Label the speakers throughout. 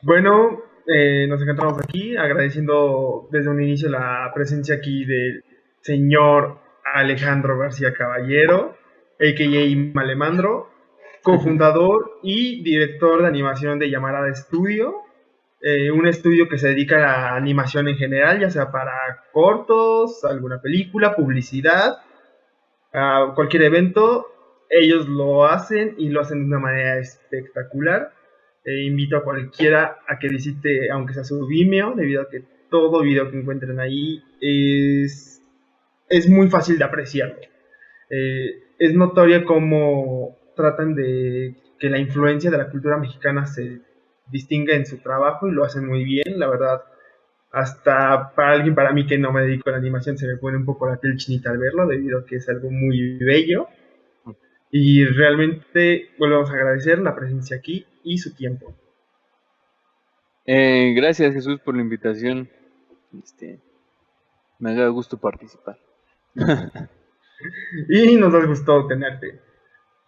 Speaker 1: Bueno, nos encontramos aquí agradeciendo desde un inicio la presencia aquí del señor Alejandro García Caballero, a.k.a. Malemandro, cofundador y director de animación de Llamarada Studio, un estudio que se dedica a la animación en general, ya sea para cortos, alguna película, publicidad, a cualquier evento, ellos lo hacen y lo hacen de una manera espectacular. Invito a cualquiera a que visite, aunque sea su Vimeo, debido a que todo video que encuentren ahí es muy fácil de apreciarlo. Es notoria cómo tratan de que la influencia de la cultura mexicana se distinga en su trabajo y lo hacen muy bien, la verdad. Hasta para alguien, para mí que no me dedico a la animación, se me pone un poco la piel chinita al verlo, debido a que es algo muy bello. Y realmente volvemos a agradecer la presencia aquí y su tiempo.
Speaker 2: Gracias Jesús por la invitación. Me ha dado gusto participar.
Speaker 1: Y nos ha gustado tenerte.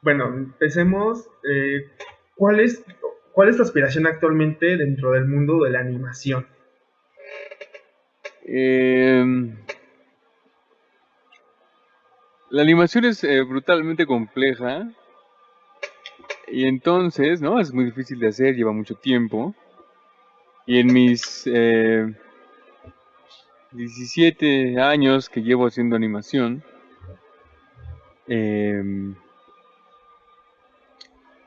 Speaker 1: Bueno, empecemos. ¿Cuál es, ¿Cuál es tu aspiración actualmente dentro del mundo de la animación?
Speaker 2: La animación es brutalmente compleja y entonces, ¿no? Es muy difícil de hacer, lleva mucho tiempo. Y en mis 17 años que llevo haciendo animación, en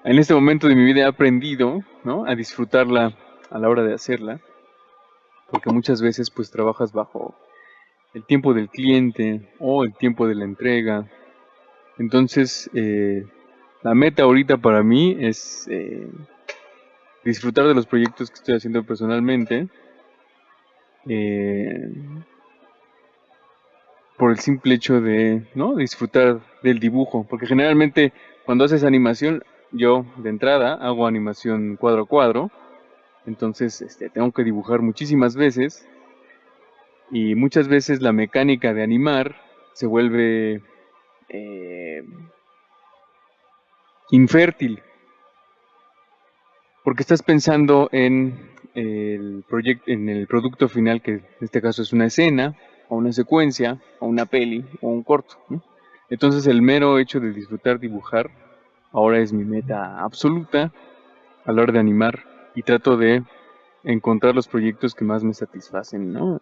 Speaker 2: este momento de mi vida he aprendido, ¿no? A disfrutarla a la hora de hacerla, porque muchas veces pues trabajas bajo el tiempo del cliente o el tiempo de la entrega. Entonces, la meta ahorita para mí es disfrutar de los proyectos que estoy haciendo personalmente, eh, por el simple hecho de, ¿no? Disfrutar del dibujo, porque generalmente cuando haces animación, yo de entrada hago animación cuadro a cuadro, entonces tengo que dibujar muchísimas veces y muchas veces la mecánica de animar se vuelve eh, infértil, porque estás pensando en en el producto final, que en este caso es una escena, o una secuencia, o una peli, o un corto, ¿no? Entonces el mero hecho de disfrutar dibujar ahora es mi meta absoluta a la hora de animar y trato de encontrar los proyectos que más me satisfacen, ¿no?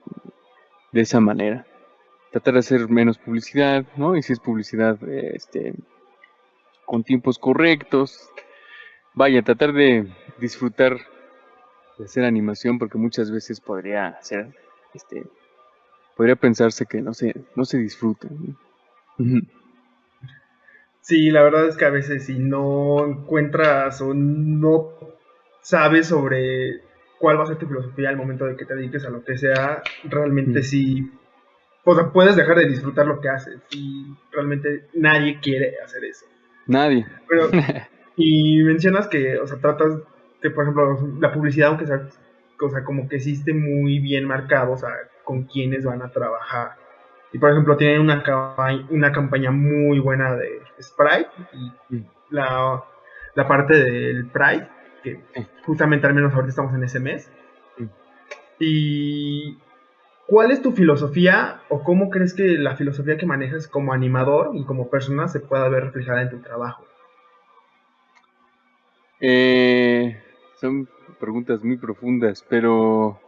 Speaker 2: De esa manera. Tratar de hacer menos publicidad, ¿no? Y si es publicidad, con tiempos correctos. Vaya, tratar de disfrutar de hacer animación, porque muchas veces podría ser, podría pensarse que no se disfruta, ¿no?
Speaker 1: Sí, la verdad es que a veces si no encuentras o no sabes sobre cuál va a ser tu filosofía al momento de que te dediques a lo que sea, realmente sí, o sea, puedes dejar de disfrutar lo que haces y realmente nadie quiere hacer eso.
Speaker 2: Nadie.
Speaker 1: Pero, y mencionas que, o sea, tratas que, por ejemplo, la publicidad, aunque sea, o sea, como que existe muy bien marcado, o sea, con quiénes van a trabajar. Y, por ejemplo, tienen una campaña muy buena de Sprite y la, la parte del Pride, que justamente al menos ahorita estamos en ese mes. Y ¿cuál es tu filosofía o cómo crees que la filosofía que manejas como animador y como persona se pueda ver reflejada en tu trabajo?
Speaker 2: Eh, Son preguntas muy profundas, pero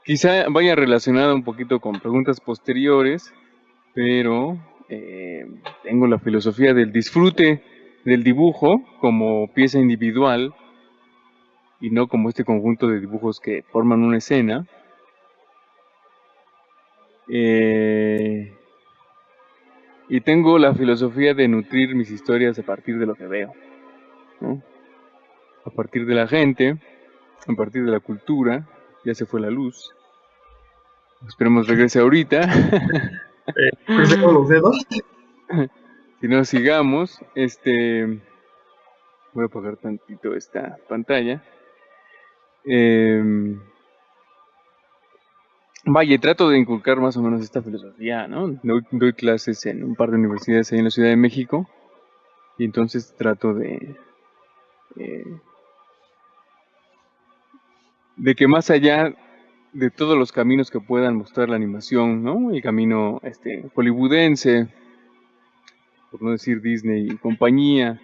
Speaker 2: quizá vaya relacionada un poquito con preguntas posteriores, pero tengo la filosofía del disfrute del dibujo como pieza individual y no como este conjunto de dibujos que forman una escena. Eh, y tengo la filosofía de nutrir mis historias a partir de lo que veo, ¿no? A partir de la gente, a partir de la cultura. Ya se fue la luz. Esperemos regrese ahorita.
Speaker 1: Crucemos los dedos.
Speaker 2: Si no, sigamos. Voy a apagar tantito esta pantalla. Vaya, trato de inculcar más o menos esta filosofía, ¿no? Doy clases en un par de universidades ahí en la Ciudad de México y entonces trato eh, de que más allá de todos los caminos que puedan mostrar la animación, ¿no? El camino hollywoodense, por no decir Disney y compañía,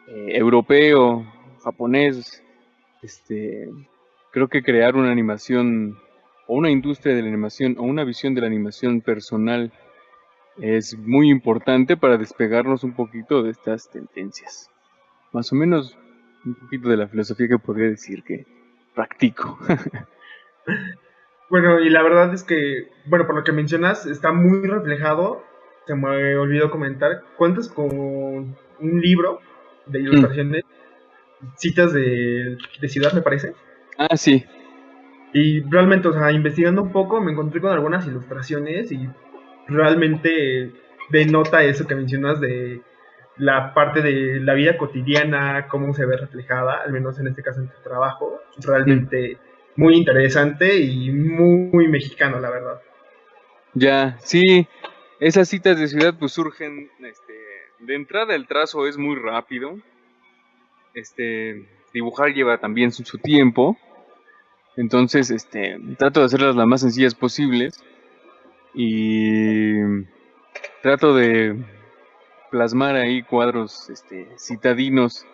Speaker 2: europeo, japonés, este, creo que crear una animación o una industria de la animación o una visión de la animación personal es muy importante para despegarnos un poquito de estas tendencias. Más o menos un poquito de la filosofía que podría decir que practico.
Speaker 1: Bueno, y la verdad es que, bueno, por lo que mencionas, está muy reflejado. Se me olvidó comentar, cuentas con un libro de ilustraciones, citas de ciudad, me parece.
Speaker 2: Ah, sí.
Speaker 1: Y realmente, o sea, investigando un poco, me encontré con algunas ilustraciones y realmente denota eso que mencionas de la parte de la vida cotidiana, cómo se ve reflejada, al menos en este caso en tu trabajo. Realmente muy interesante y muy mexicano, la verdad.
Speaker 2: Ya, sí. Esas citas de ciudad pues surgen, de entrada el trazo es muy rápido. Dibujar lleva también su tiempo. Entonces, trato de hacerlas las más sencillas posibles y trato de plasmar ahí cuadros, citadinos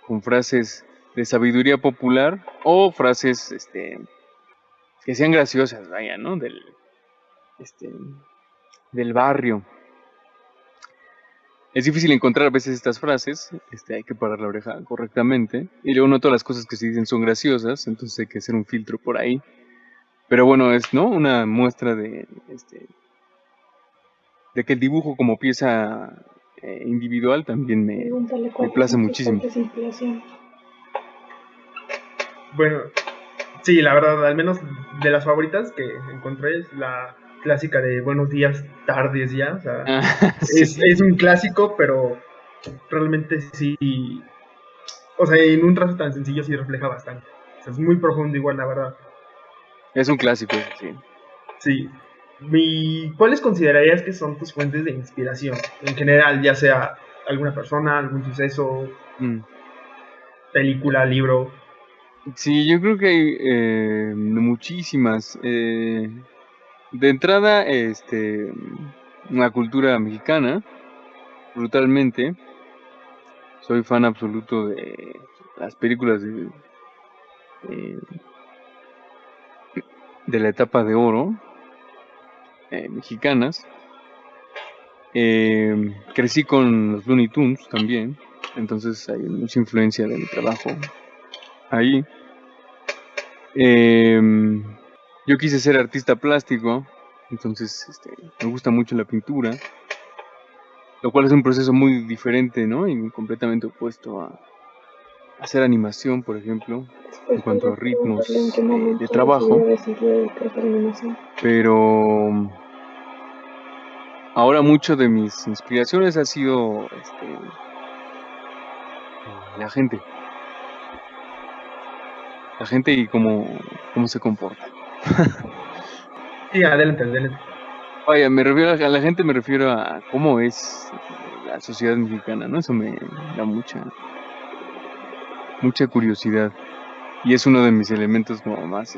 Speaker 2: con frases de sabiduría popular o frases, que sean graciosas, vaya, ¿no? Este, del barrio. Es difícil encontrar a veces estas frases, hay que parar la oreja correctamente, y luego no todas las cosas que se dicen son graciosas, entonces hay que hacer un filtro por ahí. Pero bueno, es, ¿no? Una muestra de que el dibujo como pieza individual también me place muchísimo.
Speaker 1: Bueno, sí, la verdad, al menos de las favoritas que encontré es la clásica de buenos días, tardes ya. O sea,
Speaker 2: Ah, sí,
Speaker 1: es un clásico, pero realmente sí. O sea, en un trazo tan sencillo sí refleja bastante. O sea, es muy profundo igual, la verdad.
Speaker 2: es un clásico, sí.
Speaker 1: Sí. ¿Cuáles considerarías que son tus fuentes de inspiración? En general, ya sea alguna persona, algún suceso,
Speaker 2: Mm.
Speaker 1: película, libro.
Speaker 2: Sí, yo creo que hay muchísimas. De entrada, la cultura mexicana, brutalmente. Soy fan absoluto de las películas eh, de la etapa de oro mexicanas. Crecí con los Looney Tunes también, entonces hay mucha influencia de mi trabajo ahí. Yo quise ser artista plástico, entonces me gusta mucho la pintura, lo cual es un proceso muy diferente, ¿no? Y completamente opuesto a hacer animación, por ejemplo, en cuanto a ritmos de trabajo. Pero ahora mucho de mis inspiraciones ha sido la gente. La gente y cómo se comporta.
Speaker 1: Sí, adelante, adelante.
Speaker 2: Vaya, me refiero a la gente, me refiero a cómo es la sociedad mexicana, ¿no? Eso me da mucha curiosidad. Y es uno de mis elementos como más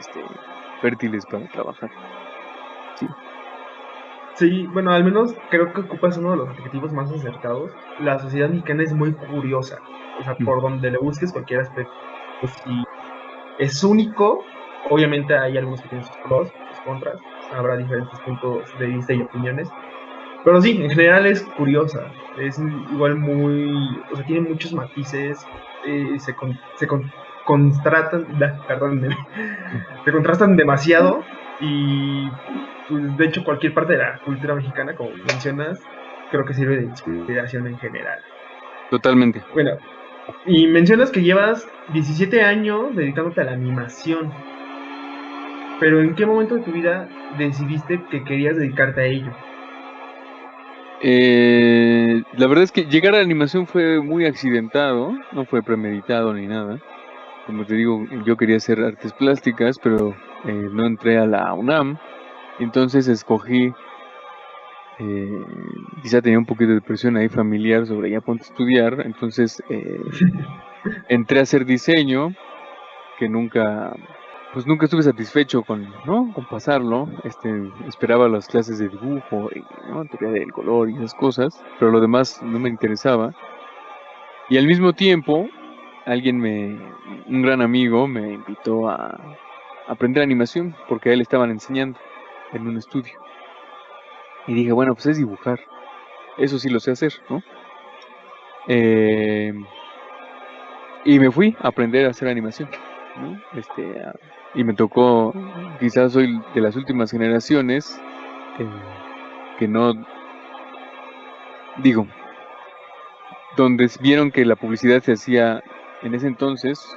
Speaker 2: fértiles para trabajar. Sí.
Speaker 1: Sí, bueno, al menos creo que ocupas uno de los adjetivos más acertados. La sociedad mexicana es muy curiosa. O sea, por donde le busques cualquier aspecto. Pues sí, es único. Obviamente hay algunos que tienen sus pros, sus contras. Habrá diferentes puntos de vista y opiniones. Pero sí, en general es curiosa. Es igual muy. O sea, tiene muchos matices. Contrastan. Perdón, se contrastan demasiado. Y pues, de hecho, cualquier parte de la cultura mexicana, como mencionas, creo que sirve de inspiración en general.
Speaker 2: Totalmente.
Speaker 1: Bueno, y mencionas que llevas 17 años dedicándote a la animación. Pero ¿en qué momento de tu vida decidiste que querías dedicarte a ello?
Speaker 2: La verdad es que llegar a la animación fue muy accidentado, no fue premeditado ni nada. Como te digo, yo quería hacer artes plásticas, pero no entré a la UNAM. Entonces escogí, quizá tenía un poquito de presión ahí familiar sobre ya ponte a estudiar. Entonces entré a hacer diseño, que nunca, pues nunca estuve satisfecho con, ¿no? Con pasarlo. Esperaba las clases de dibujo y, ¿no? Teoría del color y esas cosas, pero lo demás no me interesaba. Y al mismo tiempo, un gran amigo me invitó a aprender animación, porque a él estaban enseñando en un estudio. Y dije, bueno, pues es dibujar, eso sí lo sé hacer, ¿no? Eh, y me fui a aprender a hacer animación, ¿no? Y me tocó, quizás soy de las últimas generaciones eh, que no, digo, donde vieron que la publicidad se hacía en ese entonces,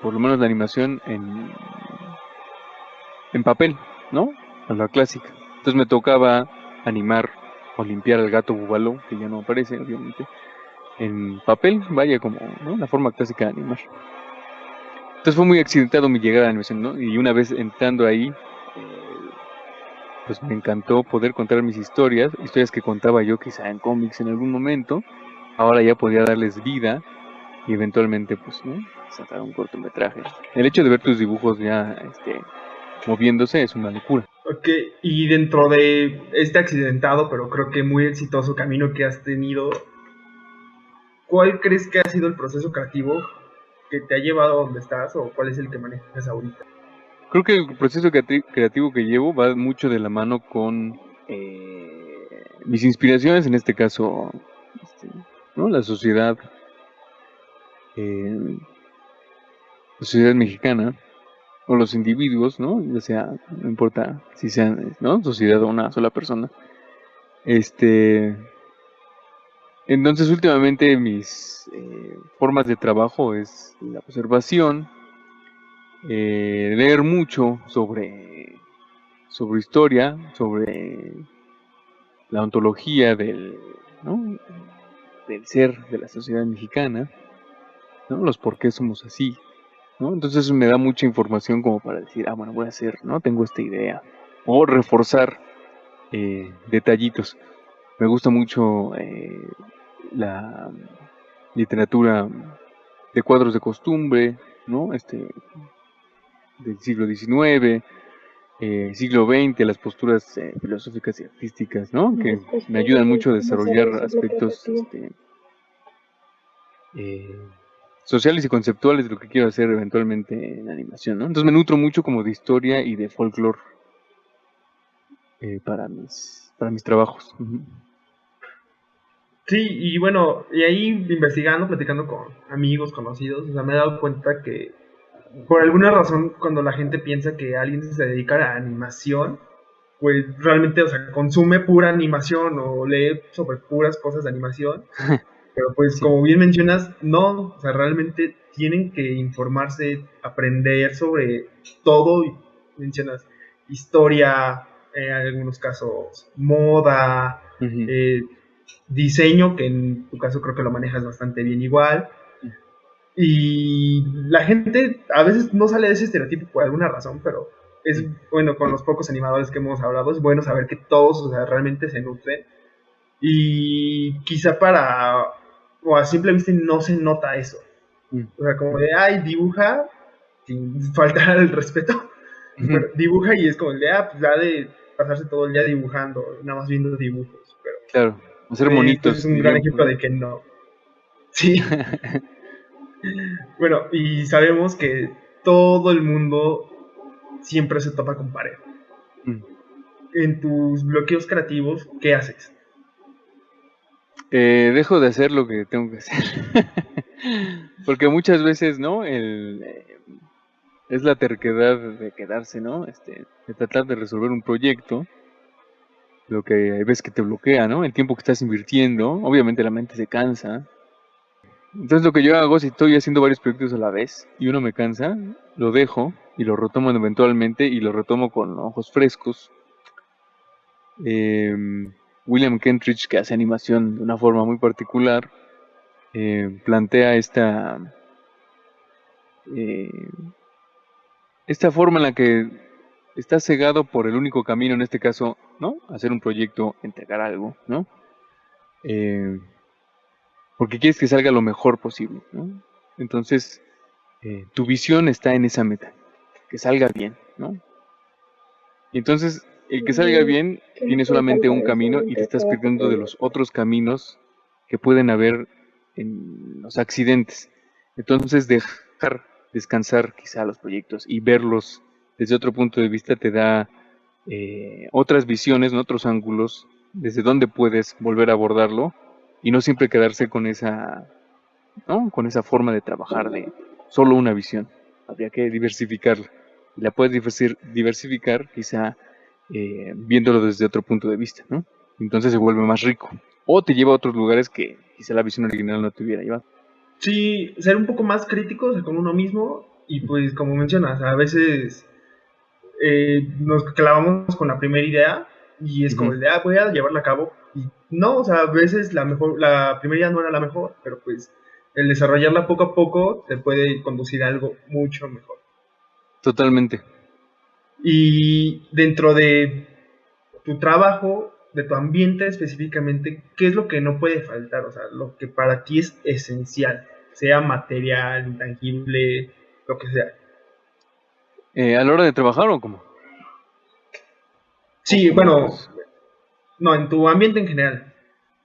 Speaker 2: por lo menos la animación en papel, ¿no? A la clásica. Entonces me tocaba animar o limpiar al gato búbalo, que ya no aparece, obviamente, en papel, vaya, como, ¿no? La forma clásica de animar. Entonces fue muy accidentado mi llegada a la animación, ¿no? Y una vez entrando ahí, pues me encantó poder contar mis historias que contaba yo quizá en cómics en algún momento. Ahora ya podía darles vida y eventualmente, pues, ¿no? Sacar un cortometraje. El hecho de ver tus dibujos ya, moviéndose es una locura.
Speaker 1: Ok, y dentro de este accidentado, pero creo que muy exitoso camino que has tenido, ¿cuál crees que ha sido el proceso creativo que te ha llevado a donde estás o cuál es el que manejas ahorita?
Speaker 2: Creo que el proceso creativo que llevo va mucho de la mano con mis inspiraciones, en este caso, este, ¿no? Eh, la sociedad mexicana, o los individuos, ¿no? Ya sea, no importa si sean, ¿no? Sociedad o una sola persona. Este, entonces últimamente mis formas de trabajo es la observación, leer mucho sobre historia, sobre la ontología ¿no? Del ser de la sociedad mexicana, ¿no? Los por qué somos así, ¿no? Entonces eso me da mucha información como para decir, bueno, voy a hacer, ¿no? Tengo esta idea. O reforzar detallitos. Me gusta mucho la literatura de cuadros de costumbre, ¿no? Del siglo XIX, siglo XX, las posturas filosóficas y artísticas, ¿no? Que me ayudan mucho a desarrollar aspectos eh, sociales y conceptuales de lo que quiero hacer eventualmente en animación, ¿no? Entonces me nutro mucho como de historia y de folclore para mis trabajos. Ujú.
Speaker 1: Sí, y bueno, y ahí investigando, platicando con amigos, conocidos, o sea, me he dado cuenta que por alguna razón cuando la gente piensa que alguien se dedica a la animación, pues realmente, o sea, consume pura animación o lee sobre puras cosas de animación, pero pues
Speaker 2: Sí.
Speaker 1: como bien mencionas, no, o sea, realmente tienen que informarse, aprender sobre todo, y mencionas historia, en algunos casos moda,
Speaker 2: Ujú.
Speaker 1: eh, diseño, que en tu caso creo que lo manejas bastante bien igual. Y la gente a veces no sale de ese estereotipo por alguna razón, pero es bueno, con los pocos animadores que hemos hablado, es bueno saber que todos, o sea, realmente se nutren. Y quizá o a simple vista no se nota eso.
Speaker 2: Mm.
Speaker 1: O sea, como de, ay, dibuja, sin faltar el respeto,
Speaker 2: Ujú.
Speaker 1: pero dibuja y es como de, pues ya de pasarse todo el día dibujando, nada más viendo dibujos. Pero
Speaker 2: Claro, hacer
Speaker 1: este es
Speaker 2: monitos,
Speaker 1: un gran
Speaker 2: diríamos,
Speaker 1: ejemplo
Speaker 2: ¿no?
Speaker 1: de que no. Sí, bueno, y sabemos que todo el mundo siempre se topa con pared.
Speaker 2: Mm.
Speaker 1: En tus bloqueos creativos, ¿qué haces?
Speaker 2: Dejo de hacer lo que tengo que hacer. Porque muchas veces, ¿no? Es la terquedad de quedarse, ¿no? De tratar de resolver un proyecto, lo que hay veces que te bloquea, ¿no? El tiempo que estás invirtiendo, obviamente la mente se cansa. Entonces lo que yo hago, si estoy haciendo varios proyectos a la vez y uno me cansa, lo dejo y lo retomo eventualmente y lo retomo con ojos frescos. William Kentridge, que hace animación de una forma muy particular, plantea eh, esta forma en la que estás cegado por el único camino, en este caso, ¿no? Hacer un proyecto, entregar algo, ¿no? Eh, porque quieres que salga lo mejor posible, ¿no? Entonces, tu visión está en esa meta, que salga bien, ¿no? Y entonces, el que salga bien tiene solamente un camino y te estás perdiendo de los otros caminos que pueden haber en los accidentes. Entonces, dejar descansar quizá los proyectos y verlos desde otro punto de vista te da otras visiones, ¿no? Otros ángulos, desde donde puedes volver a abordarlo y no siempre quedarse con esa, ¿no? Con esa forma de trabajar de solo una visión. Habría que diversificarla. Y la puedes diversificar quizá viéndolo desde otro punto de vista, ¿no? Entonces se vuelve más rico. O te lleva a otros lugares que quizá la visión original no te hubiera llevado.
Speaker 1: Sí, ser un poco más críticos con uno mismo y pues como mencionas, a veces nos clavamos con la primera idea y es como
Speaker 2: Ujú.
Speaker 1: el de, voy a llevarla a cabo. Y no, o sea, a veces la primera idea no era la mejor, pero pues el desarrollarla poco a poco te puede conducir a algo mucho mejor.
Speaker 2: Totalmente.
Speaker 1: Y dentro de tu trabajo, de tu ambiente específicamente, ¿qué es lo que no puede faltar? O sea, lo que para ti es esencial, sea material, intangible, lo que sea.
Speaker 2: ¿A la hora de trabajar o cómo? O
Speaker 1: Sí,
Speaker 2: como
Speaker 1: bueno,
Speaker 2: pues.
Speaker 1: no, en tu ambiente en general.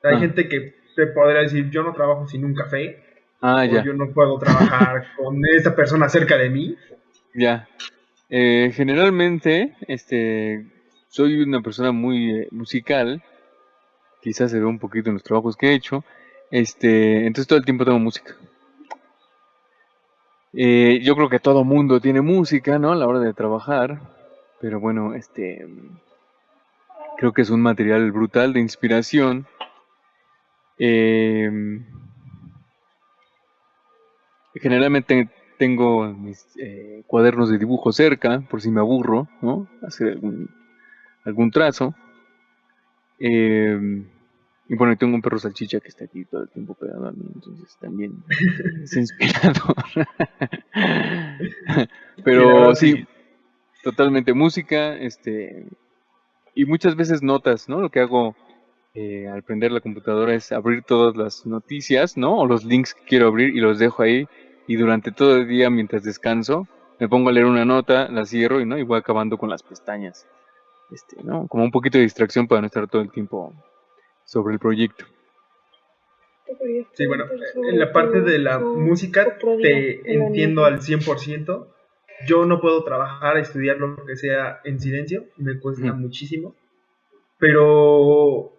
Speaker 1: Hay
Speaker 2: Ah,
Speaker 1: gente que te podría decir, yo no trabajo sin un café, o
Speaker 2: ya,
Speaker 1: yo no puedo trabajar con esta persona cerca de mí.
Speaker 2: ya. Generalmente, soy una persona muy musical, quizás se ve un poquito en los trabajos que he hecho, entonces todo el tiempo tengo música. Yo creo que todo mundo tiene música, ¿no? A la hora de trabajar, pero bueno, creo que es un material brutal de inspiración. Eh, Generalmente tengo mis cuadernos de dibujo cerca, por si me aburro, ¿no? Hacer algún trazo. Eh, y bueno, tengo un perro salchicha que está aquí todo el tiempo pegado a mí, entonces también es inspirador.
Speaker 1: Sí, la
Speaker 2: Pero
Speaker 1: verdad
Speaker 2: sí,
Speaker 1: sí.
Speaker 2: totalmente música, y muchas veces notas, ¿no? Lo que hago al prender la computadora es abrir todas las noticias, ¿no? O los links que quiero abrir y los dejo ahí. Y durante todo el día, mientras descanso, me pongo a leer una nota, la cierro y, ¿no? Y voy acabando con las pestañas, ¿no? Como un poquito de distracción para no estar todo el tiempo sobre el proyecto.
Speaker 1: Sí, bueno, en la parte de la música te entiendo al 100%. Yo no puedo trabajar, estudiar lo que sea en silencio, me cuesta
Speaker 2: Ujú.
Speaker 1: muchísimo. Pero,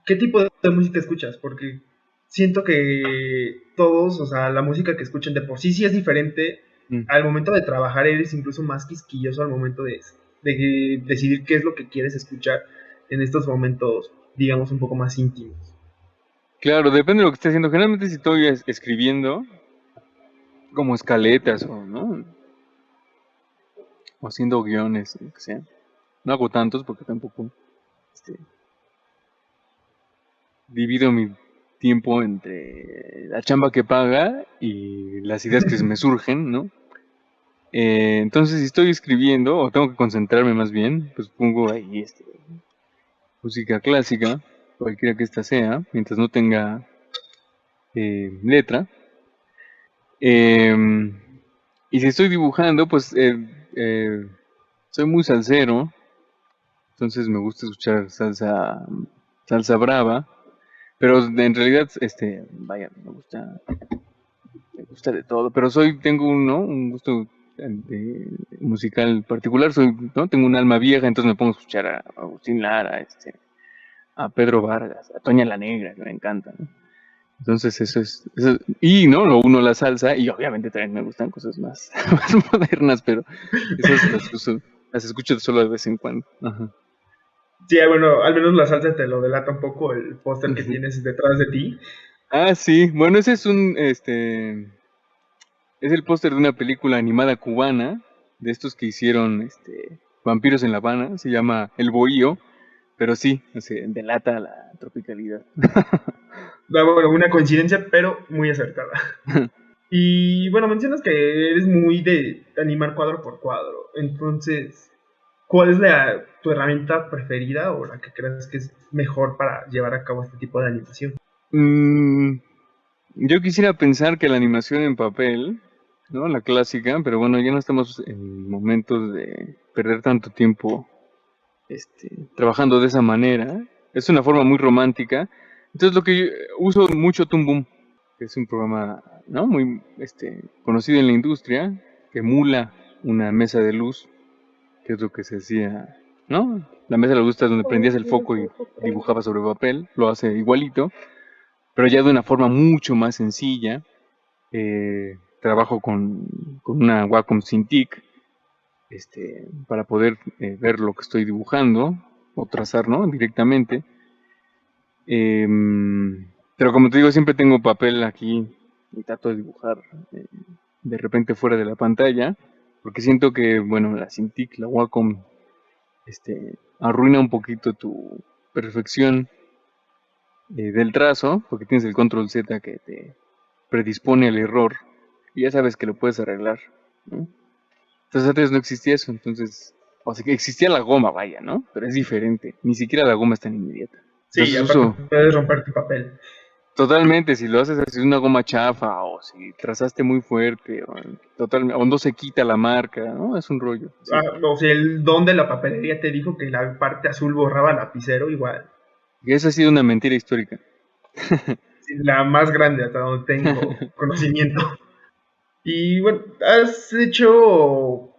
Speaker 1: ¿qué tipo de música escuchas? Porque siento que todos, o sea, la música que escuchan de por sí sí es diferente.
Speaker 2: Mm.
Speaker 1: Al momento de trabajar eres incluso más quisquilloso al momento de decidir qué es lo que quieres escuchar en estos momentos, digamos, un poco más íntimos.
Speaker 2: Claro, depende de lo que esté haciendo. Generalmente si estoy escribiendo como escaletas o, ¿no? O haciendo guiones, lo que sea. No hago tantos porque tampoco este, divido mi tiempo entre la chamba que paga y las ideas que me surgen, ¿no? Entonces, si estoy escribiendo o tengo que concentrarme más bien, pues pongo ahí música clásica, cualquiera que ésta sea, mientras no tenga letra. Eh, y si estoy dibujando, pues eh, soy muy salsero, entonces me gusta escuchar salsa brava, pero en realidad, vaya, me gusta de todo, pero tengo un gusto musical particular, ¿no? Tengo un alma vieja, entonces me pongo a escuchar a Agustín Lara, a Pedro Vargas, a Toña la Negra, que me encanta, ¿no? Entonces y no, lo uno la salsa, y obviamente también me gustan cosas más, más modernas, pero esas las escucho solo de vez en cuando. Ajá.
Speaker 1: Sí, bueno, al menos la salsa te lo delata un poco el póster que
Speaker 2: Ujú.
Speaker 1: tienes detrás de ti.
Speaker 2: Ah, sí, bueno, ese es el póster de una película animada cubana, de estos que hicieron Vampiros en La Habana, se llama El Bohío, pero sí, delata la tropicalidad.
Speaker 1: Bueno, una coincidencia, pero muy acertada. Y bueno, mencionas que eres muy de animar cuadro por cuadro. Entonces, ¿cuál es tu herramienta preferida o la que crees que es mejor para llevar a cabo este tipo de animación?
Speaker 2: Mm, Yo quisiera pensar que la animación en papel, ¿no? La clásica, pero bueno, ya no estamos en momentos de perder tanto tiempo trabajando de esa manera. Es una forma muy romántica. Entonces lo que yo uso mucho Toon Boom, que es un programa, ¿no? Muy conocido en la industria, que emula una mesa de luz, que es lo que se hacía, ¿no? La mesa de luz es donde prendías el foco y dibujabas sobre papel, lo hace igualito, pero ya de una forma mucho más sencilla. Trabajo con una Wacom Cintiq para poder ver lo que estoy dibujando o trazar, ¿no? Directamente. Pero como te digo, siempre tengo papel aquí y trato de dibujar eh, de repente fuera de la pantalla, porque siento que, bueno, la Cintiq, la Wacom, arruina un poquito tu perfección del trazo, porque tienes el control Z que te predispone al error y ya sabes que lo puedes arreglar, ¿no? Entonces antes no existía eso, entonces, o sea que existía la goma, vaya, ¿no? Pero es diferente, ni siquiera la goma es tan inmediata.
Speaker 1: Sí,
Speaker 2: Entonces
Speaker 1: aparte
Speaker 2: uso
Speaker 1: puedes romper tu papel.
Speaker 2: totalmente, si lo haces así una goma chafa o si trazaste muy fuerte o no se quita la marca, ¿no? Es un rollo, sí.
Speaker 1: O sea, el don de la papelería te dijo que la parte azul borraba lapicero igual.
Speaker 2: Y esa ha sido una mentira histórica.
Speaker 1: Sí, la más grande hasta donde tengo conocimiento. Y bueno, has hecho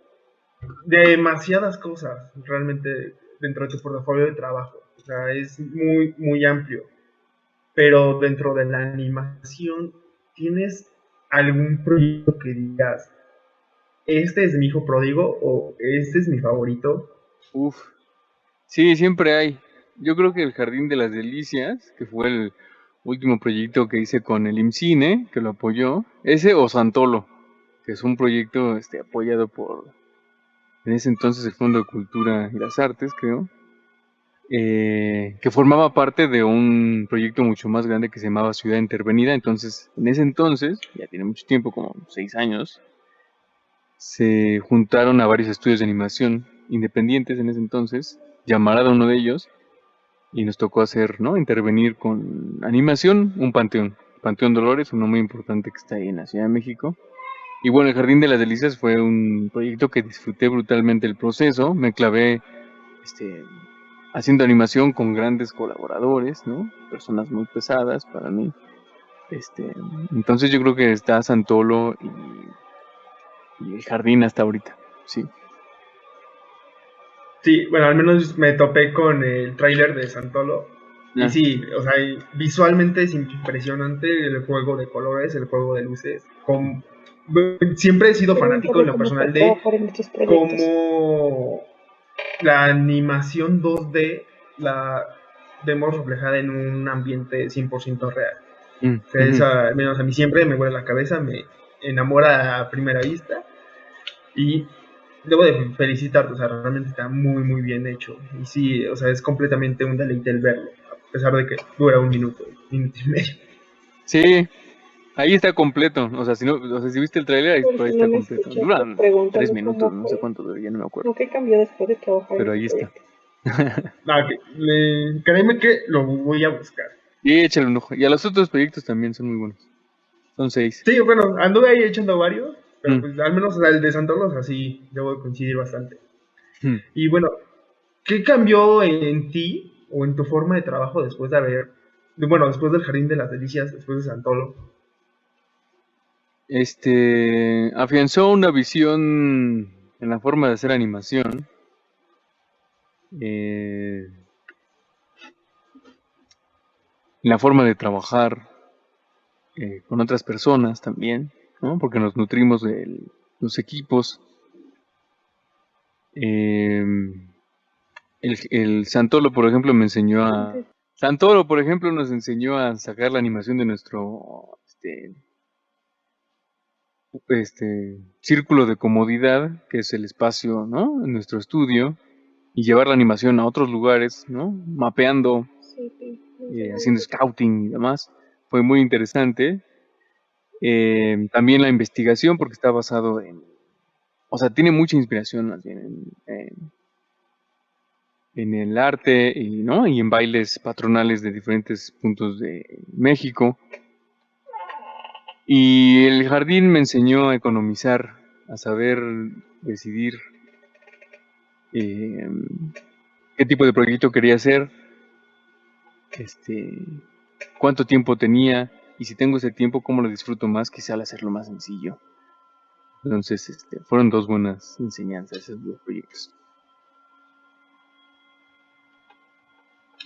Speaker 1: demasiadas cosas realmente dentro de tu portafolio de trabajo. O sea, es muy, muy amplio. Pero dentro de la animación, ¿tienes algún proyecto que digas, este es mi hijo pródigo o este es mi favorito?
Speaker 2: Uf, sí, siempre hay. Yo creo que el Jardín de las Delicias, que fue el último proyecto que hice con el IMCINE, que lo apoyó, ese o Santolo, que es un proyecto apoyado por, en ese entonces, el Fondo de Cultura y las Artes, creo, que formaba parte de un proyecto mucho más grande que se llamaba Ciudad Intervenida. Entonces, en ese entonces, ya tiene mucho tiempo, como 6 años, se juntaron a varios estudios de animación independientes en ese entonces, llamarada uno de ellos, y nos tocó hacer, ¿no? Intervenir con animación un panteón. Panteón Dolores, uno muy importante que está ahí en la Ciudad de México. Y bueno, el Jardín de las Delicias fue un proyecto que disfruté brutalmente el proceso. Me clavé este, haciendo animación con grandes colaboradores, ¿no? Personas muy pesadas para mí. Este, entonces yo creo que está Santolo y el Jardín hasta ahorita, sí.
Speaker 1: Sí, bueno, al menos me topé con el tráiler de Santolo. Y
Speaker 2: Ah,
Speaker 1: sí, o sea, visualmente es impresionante el juego de colores, el juego de luces. Siempre he sido fanático en
Speaker 3: Pregúntale
Speaker 1: lo
Speaker 3: cómo fue
Speaker 1: personal de
Speaker 3: trabajar en estos proyectos.
Speaker 1: cómo la animación 2D la vemos reflejada en un ambiente 100% real. O sea,
Speaker 2: ujú.
Speaker 1: esa, al menos a mí siempre me vuela la cabeza, me enamora a primera vista. Y debo de felicitarte, o sea, realmente está muy, muy bien hecho. Y sí, o sea, es completamente un deleite el verlo, a pesar de que dura un minuto, minuto y medio.
Speaker 2: Sí, ahí está completo. O sea, si no, o sea, si viste el tráiler, ahí,
Speaker 3: Por
Speaker 2: por ahí
Speaker 3: si no
Speaker 2: está
Speaker 3: me
Speaker 2: completo.
Speaker 3: escuchaste,
Speaker 2: Duran 3 minutos,
Speaker 3: pregúntale
Speaker 2: no sé
Speaker 3: cómo
Speaker 2: cuánto dura, ya no me acuerdo.
Speaker 3: fue, qué cambió después de trabajar en
Speaker 2: Pero
Speaker 3: ese
Speaker 2: ahí está.
Speaker 3: proyecto.
Speaker 1: Nada, créeme que lo voy a buscar.
Speaker 2: Y échale un ojo. Y a los otros proyectos también son muy buenos. Son 6.
Speaker 1: Sí, bueno, anduve ahí echando varios, pero
Speaker 2: Mm,
Speaker 1: pues al menos o sea, el de Santorlos así debo de coincidir bastante.
Speaker 2: mm.
Speaker 1: Y bueno, ¿qué cambió en ti o en tu forma de trabajo después de bueno, después del Jardín de las Delicias, después de Santolo?
Speaker 2: Afianzó una visión en la forma de hacer animación. eh, en la forma de trabajar con otras personas también, ¿no? Porque nos nutrimos de los equipos. Eh, el Santolo, por ejemplo, me enseñó a... Santoro, por ejemplo, nos enseñó a sacar la animación de nuestro círculo de comodidad, que es el espacio, ¿no? En nuestro estudio, y llevar la animación a otros lugares, ¿no? Mapeando,
Speaker 3: Sí, sí,
Speaker 2: haciendo scouting y demás. Fue muy interesante. También la investigación, porque está basado o sea, tiene mucha inspiración más bien en el arte y, ¿no? Y en bailes patronales de diferentes puntos de México. Y el jardín me enseñó a economizar, a saber decidir eh, qué tipo de proyecto quería hacer, este, cuánto tiempo tenía y si tengo ese tiempo, cómo lo disfruto más, quizá al hacerlo más sencillo. Entonces, fueron dos buenas enseñanzas esos dos proyectos.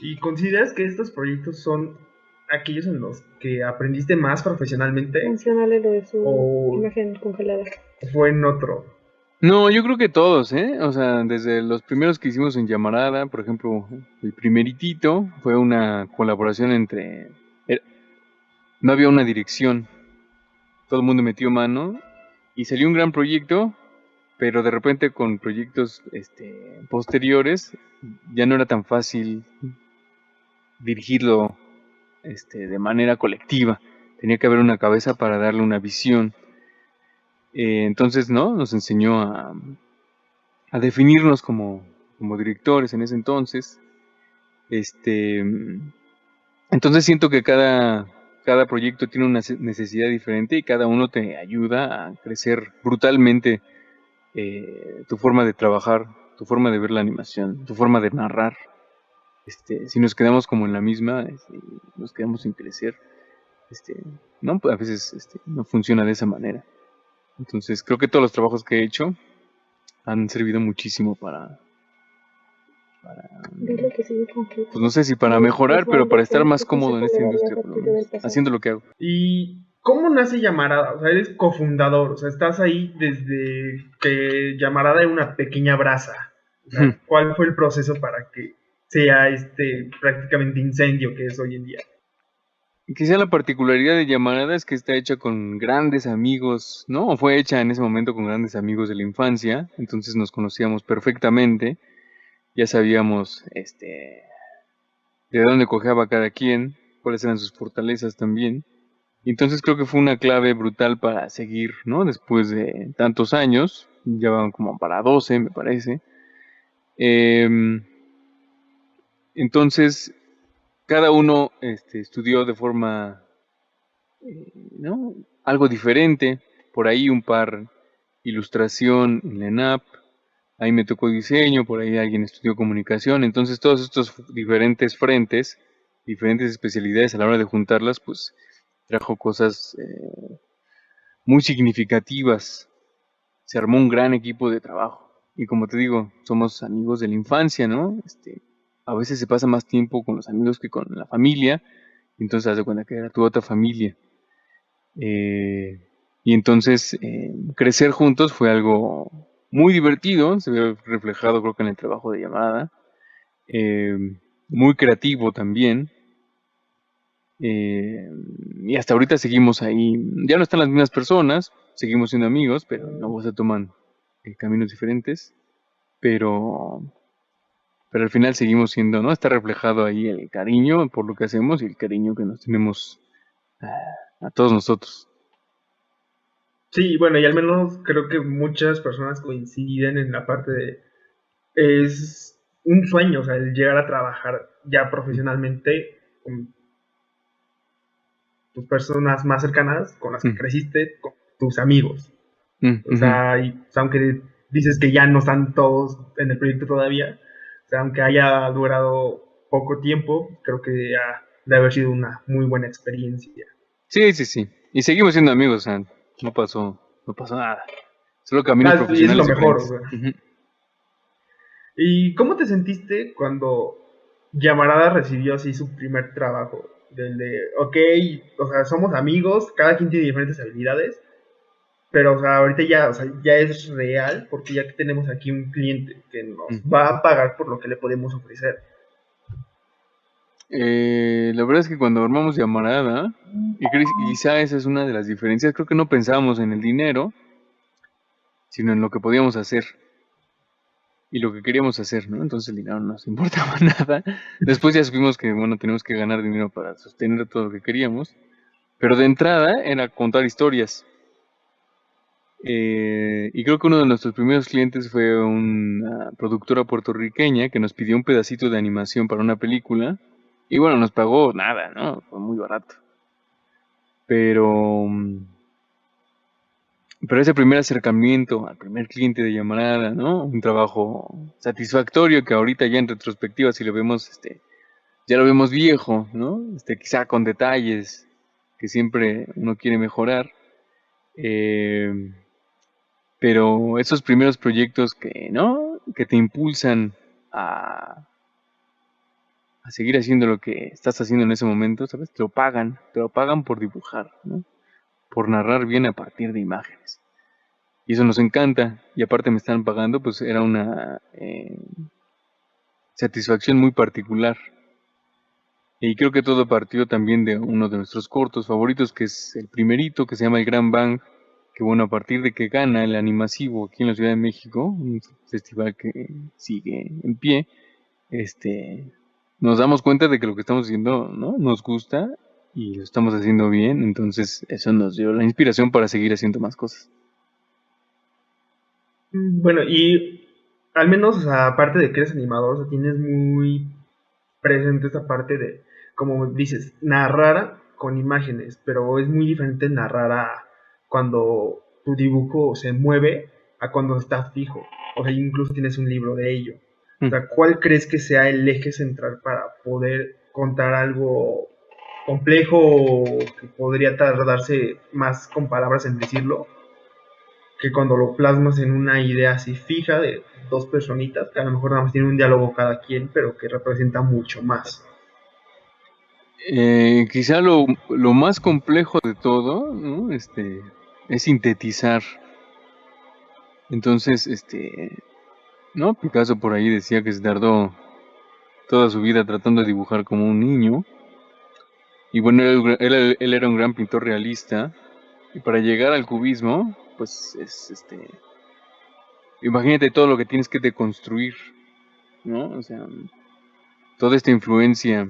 Speaker 1: ¿Y consideras que estos proyectos son aquellos en los que aprendiste más profesionalmente
Speaker 3: Menciónale lo de su
Speaker 1: o
Speaker 3: imagen congelada.
Speaker 1: fue en otro?
Speaker 2: No, yo creo que todos, ¿eh? O sea, desde los primeros que hicimos en Llamarada, por ejemplo, el primeritito fue una colaboración entre... No había una dirección, todo el mundo metió mano y salió un gran proyecto, pero de repente con proyectos posteriores ya no era tan fácil dirigirlo de manera colectiva. Tenía que haber una cabeza para darle una visión. Entonces, ¿no? Nos enseñó a definirnos como directores en ese entonces. Entonces siento que cada proyecto tiene una necesidad diferente y cada uno te ayuda a crecer brutalmente tu forma de trabajar, tu forma de ver la animación, tu forma de narrar. Si nos quedamos como en la misma, nos quedamos sin crecer. No, pues a veces no funciona de esa manera. Entonces creo que todos los trabajos que he hecho han servido muchísimo para
Speaker 3: Dile que sigue con que
Speaker 2: pues no sé si para mejorar, pero para estar más cómodo en esta industria, por lo menos, haciendo lo que hago.
Speaker 1: ¿Y cómo nace Llamarada? O sea, eres cofundador, o sea, estás ahí desde que Llamarada era una pequeña brasa. O sea, ¿cuál fue el proceso para que sea prácticamente incendio que es hoy en día?
Speaker 2: Quizá la particularidad de Llamarada es que está hecha con grandes amigos, ¿no? O fue hecha en ese momento con grandes amigos de la infancia, entonces nos conocíamos perfectamente, ya sabíamos, de dónde cojeaba cada quien, cuáles eran sus fortalezas también. Y entonces creo que fue una clave brutal para seguir, ¿no? Después de tantos años, ya van como para 12, me parece. Entonces, cada uno estudió de forma, ¿no? Algo diferente. Por ahí un par ilustración en la ENAP, ahí me tocó diseño, por ahí alguien estudió comunicación. Entonces, todos estos diferentes frentes, diferentes especialidades, a la hora de juntarlas, pues trajo cosas muy significativas. Se armó un gran equipo de trabajo. Y como te digo, somos amigos de la infancia, ¿no? A veces se pasa más tiempo con los amigos que con la familia. Entonces, haz de cuenta que era tu otra familia. Y entonces, crecer juntos fue algo muy divertido. Se ve reflejado, creo que en el trabajo de Llamada. Muy creativo también. Y hasta ahorita seguimos ahí. Ya no están las mismas personas, seguimos siendo amigos, pero luego se toman caminos diferentes. Pero al final seguimos siendo, ¿no? Está reflejado ahí el cariño por lo que hacemos y el cariño que nos tenemos a todos nosotros.
Speaker 1: Sí, bueno, y al menos creo que muchas personas coinciden en la parte de es un sueño, o sea, el llegar a trabajar ya profesionalmente con tus personas más cercanas, con las que creciste, con tus amigos. O sea, aunque dices que ya no están todos en el proyecto todavía, o sea, aunque haya durado poco tiempo, creo que debe haber sido una muy buena experiencia.
Speaker 2: Sí, sí, sí. Y seguimos siendo amigos, o sea, no pasó nada. Solo caminos profesionales
Speaker 1: es lo mejor,
Speaker 2: diferentes.
Speaker 1: o sea. ¿Y cómo te sentiste cuando Llamarada recibió así su primer trabajo? Del de, ok, o sea, somos amigos, cada quien tiene diferentes habilidades, pero o sea, ahorita ya, o sea, ya es real porque ya que tenemos aquí un cliente que nos va a pagar por lo que le podemos ofrecer.
Speaker 2: La verdad es que cuando armamos Llamarada, y quizá esa es una de las diferencias, creo que no pensábamos en el dinero, sino en lo que podíamos hacer y lo que queríamos hacer, ¿no? Entonces el dinero no nos importaba nada. Después ya supimos que, bueno, tenemos que ganar dinero para sostener todo lo que queríamos, pero de entrada era contar historias. Y creo que uno de nuestros primeros clientes fue una productora puertorriqueña que nos pidió un pedacito de animación para una película. Y bueno, nos pagó nada, ¿no? Fue muy barato. Pero Pero ese primer acercamiento al primer cliente de llamarada, ¿no? Un trabajo satisfactorio que ahorita ya en retrospectiva, si lo vemos, ya lo vemos viejo, ¿no? Quizá con detalles que siempre uno quiere mejorar. eh, pero esos primeros proyectos que, ¿no? Que te impulsan a, a seguir haciendo lo que estás haciendo en ese momento, ¿sabes? Te lo pagan por dibujar, ¿no? Por narrar bien a partir de imágenes. Y eso nos encanta. Y aparte me están pagando, pues era una satisfacción muy particular. Y creo que todo partió también de uno de nuestros cortos favoritos, que es el primerito, que se llama El Gran Bang, que bueno, a partir de que gana el Animasivo aquí en la Ciudad de México, un festival que sigue en pie, nos damos cuenta de que lo que estamos haciendo, ¿no? Nos gusta y lo estamos haciendo bien, entonces eso nos dio la inspiración para seguir haciendo más cosas.
Speaker 1: Bueno, y al menos, o sea, aparte de que eres animador, o sea, tienes muy presente esta parte de, como dices, narrar con imágenes, pero es muy diferente narrar a cuando tu dibujo se mueve a cuando está fijo. O sea, incluso tienes un libro de ello. O
Speaker 2: Mm.
Speaker 1: sea, ¿cuál crees que sea el eje central para poder contar algo complejo o que podría tardarse más con palabras en decirlo? Que cuando lo plasmas en una idea así fija de dos personitas, que a lo mejor nada más tienen un diálogo cada quien, pero que representa mucho más.
Speaker 2: Quizá lo más complejo de todo, ¿no? Es sintetizar. Entonces, ¿no? Picasso por ahí decía que se tardó toda su vida tratando de dibujar como un niño. Y bueno, él era un gran pintor realista. Y para llegar al cubismo, pues imagínate todo lo que tienes que deconstruir, ¿no? O sea, toda esta influencia.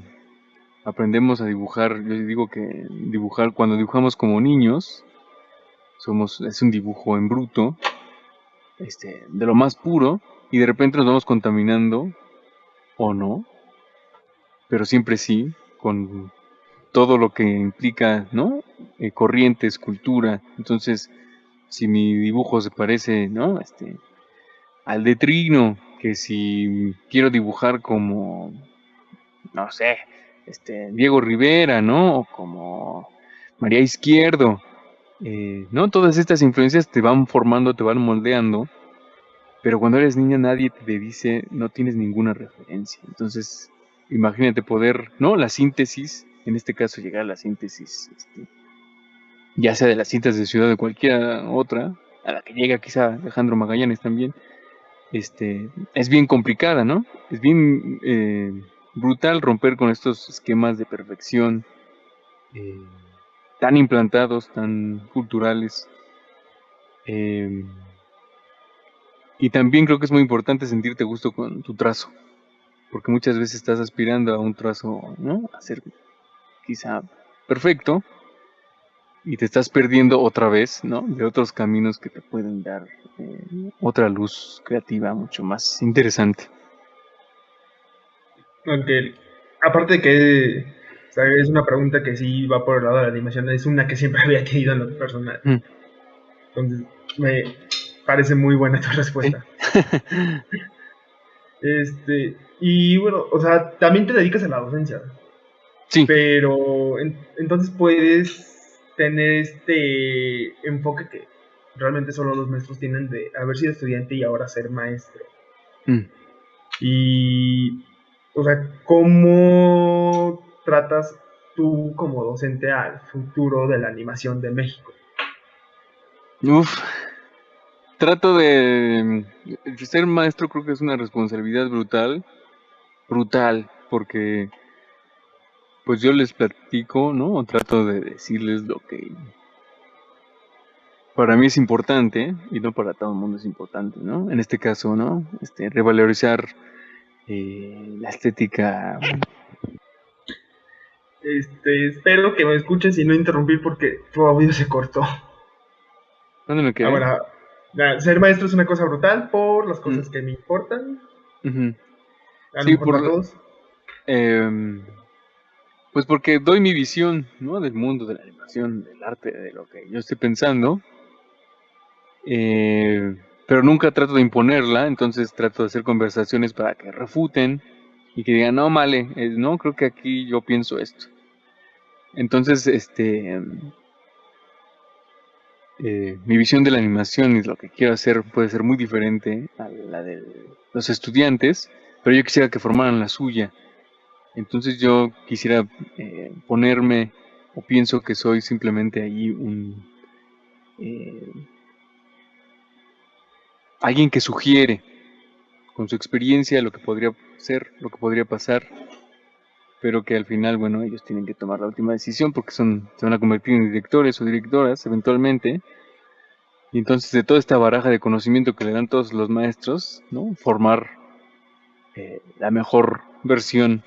Speaker 2: Aprendemos a dibujar, yo digo que cuando dibujamos como niños, es un dibujo en bruto, de lo más puro, y de repente nos vamos contaminando, o no, pero siempre sí, con todo lo que implica, ¿no? Corriente, escultura. Entonces, si mi dibujo se parece, ¿no? Al de Trino, que si quiero dibujar como, no sé, Diego Rivera, ¿no? O como María Izquierdo, ¿no? Todas estas influencias te van formando, te van moldeando, pero cuando eres niño nadie te dice, no tienes ninguna referencia. Entonces, imagínate poder, ¿no? La síntesis, en este caso llegar a la síntesis, ya sea de las cintas de Ciudad de cualquiera otra, a la que llega quizá Alejandro Magallanes también, es bien complicada, ¿no? Es bien brutal romper con estos esquemas de perfección eh, tan implantados, tan culturales. eh, y también creo que es muy importante sentirte a gusto con tu trazo, porque muchas veces estás aspirando a un trazo, ¿no? A ser quizá perfecto, y te estás perdiendo otra vez, ¿no? De otros caminos que te pueden dar otra luz creativa mucho más interesante.
Speaker 1: Aunque, aparte de que, o sea, es una pregunta que sí va por el lado de la animación, es una que siempre había tenido en lo personal.
Speaker 2: Mm.
Speaker 1: Entonces, me parece muy buena tu
Speaker 2: Sí.
Speaker 1: respuesta. Y bueno, o sea, también te dedicas a la docencia,
Speaker 2: Sí.
Speaker 1: pero entonces puedes tener este enfoque que realmente solo los maestros tienen de haber sido estudiante y ahora ser maestro.
Speaker 2: Mm.
Speaker 1: Y, o sea, ¿cómo tratas tú como docente al futuro de la animación de México?
Speaker 2: Uf, trato de ser maestro, creo que es una responsabilidad brutal, brutal, porque pues yo les platico, ¿no? O trato de decirles lo que para mí es importante y no para todo el mundo es importante, ¿no? En este caso, ¿no? Revalorizar la estética.
Speaker 1: Espero que me escuches y no interrumpir porque tu audio se cortó.
Speaker 2: ¿Dónde me quedé?
Speaker 1: Ahora, ser maestro es una cosa brutal por las
Speaker 2: Mm,
Speaker 1: cosas que me importan,
Speaker 2: ujú.
Speaker 1: a lo
Speaker 2: Sí,
Speaker 1: mejor no a todos.
Speaker 2: em, pues porque doy mi visión, ¿no? Del mundo, de la animación, del arte, de lo que yo estoy pensando. pero nunca trato de imponerla, entonces trato de hacer conversaciones para que refuten y que digan, no, Male, no, creo que aquí yo pienso esto. Entonces, mi visión de la animación y lo que quiero hacer puede ser muy diferente a la de los estudiantes, pero yo quisiera que formaran la suya. Entonces yo quisiera ponerme, o pienso que soy simplemente ahí eh, alguien que sugiere con su experiencia lo que podría ser, lo que podría pasar, pero que al final, bueno, ellos tienen que tomar la última decisión porque se van a convertir en directores o directoras eventualmente. Y entonces de toda esta baraja de conocimiento que le dan todos los maestros, ¿no? Formar la mejor versión,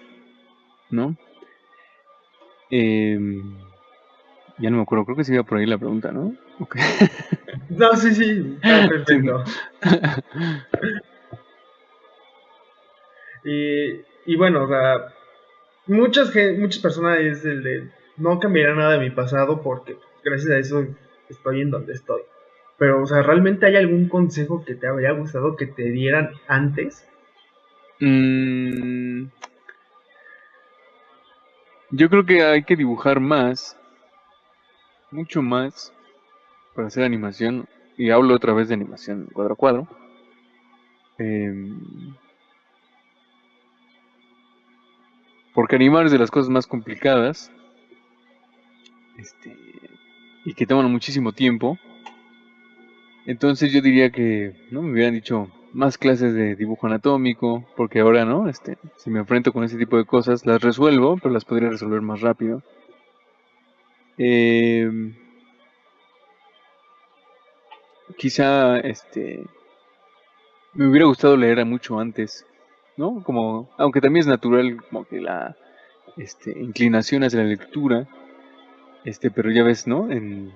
Speaker 2: ¿no? Ya no me acuerdo, creo que se iba por ahí la pregunta, ¿no? Okay.
Speaker 1: No, sí, sí, está
Speaker 2: Sí.
Speaker 1: perfecto. Y bueno, o sea, muchas personas es el de no cambiará nada de mi pasado porque gracias a eso estoy en donde estoy. Pero, o sea, ¿realmente hay algún consejo que te habría gustado que te dieran antes?
Speaker 2: Mm, yo creo que hay que dibujar más, mucho más, para hacer animación. Y hablo otra vez de animación cuadro a cuadro. Porque animar es de las cosas más complicadas. Y que toman muchísimo tiempo. Entonces yo diría que, ¿no? Me hubieran dicho más clases de dibujo anatómico, porque ahora, ¿no? Si me enfrento con ese tipo de cosas, las resuelvo, pero las podría resolver más rápido. Eh, Quizá, me hubiera gustado leer a mucho antes, ¿no? Como, aunque también es natural como que la, inclinación hacia la lectura, pero ya ves, ¿no? En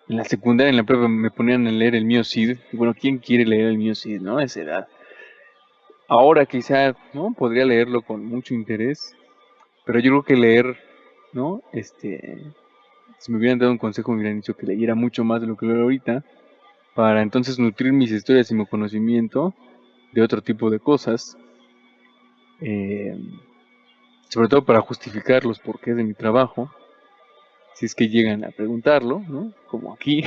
Speaker 2: la secundaria, en la prueba, me ponían a leer el mío Cid. Y bueno, ¿quién quiere leer el mío Cid, no? A esa edad. Ahora quizá, ¿no? Podría leerlo con mucho interés, pero yo creo que leer, ¿no? Si me hubieran dado un consejo, me hubieran dicho que leyera mucho más de lo que leo ahorita, para entonces nutrir mis historias y mi conocimiento de otro tipo de cosas, eh, sobre todo para justificar los porqués de mi trabajo, si es que llegan a preguntarlo, ¿no? Como aquí.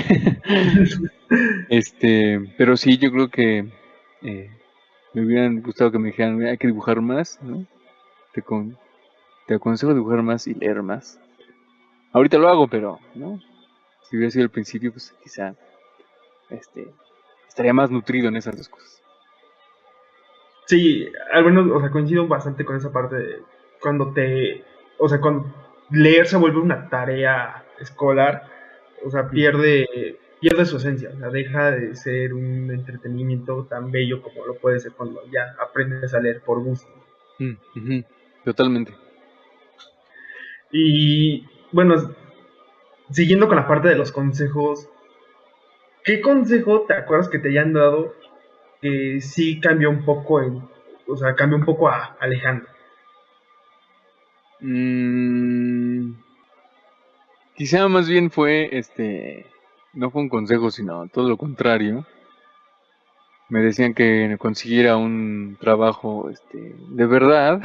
Speaker 2: Pero sí, yo creo que eh, me hubieran gustado que me dijeran, "Mira, hay que dibujar más, ¿no? Te, con- Te aconsejo dibujar más y leer más. Ahorita lo hago, pero, ¿no? Si hubiera sido al principio, pues quizá, este, estaría más nutrido en esas dos cosas.
Speaker 1: Sí, al menos, o sea, coincido bastante con esa parte de o sea, cuando leer se vuelve una tarea escolar, o sea,
Speaker 2: Mm,
Speaker 1: pierde su esencia, o sea, deja de ser un entretenimiento tan bello como lo puede ser cuando ya aprendes a leer por gusto.
Speaker 2: ujú, totalmente.
Speaker 1: Y bueno, siguiendo con la parte de los consejos, ¿qué consejo te acuerdas que te hayan dado que sí cambió un poco o sea, cambió un poco a Alejandro?
Speaker 2: Mm, Quizá más bien fue, no fue un consejo, sino todo lo contrario. Me decían que consiguiera un trabajo, de verdad,